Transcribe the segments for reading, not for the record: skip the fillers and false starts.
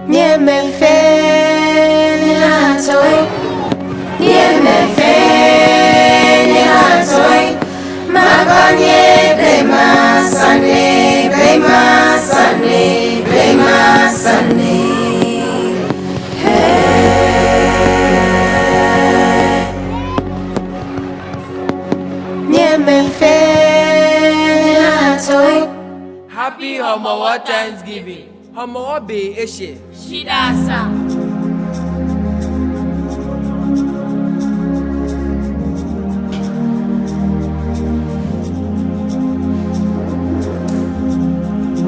Nieme fe ni hatoi. Nieme fe ni hatoi. Maganye blema sane, blema sane, blema sane. Nieme fe ni hatoi. Happy Homowo Thanksgiving. Homowo be eshe. Shidasa.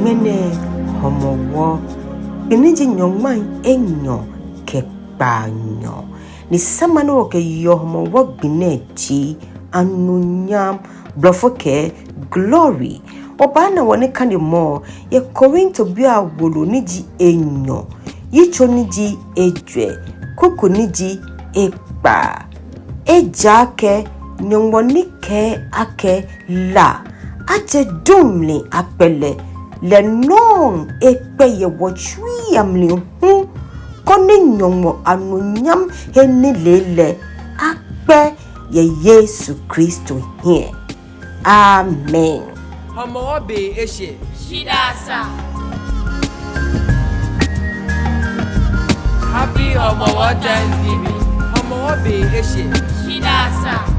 Mene Homowo Beniji nyongman enyo kepanyo ni samano ke yo Homowo bineji anunyam blofoke glory obana wone kane mo ye Korinto bia wolo niji enyo yicho niji ejwe kuku niji ekpa ejake nyongwonike ake la aje dumli apele le non ekpe ye wochui amli kone nyongmo anunyam heni lele akpe ye Yesu Kristo here. Amen. Homowo be eshe. Shidasa. Happy Homowo Thanksgiving. Homowo be eshe. Shidasa.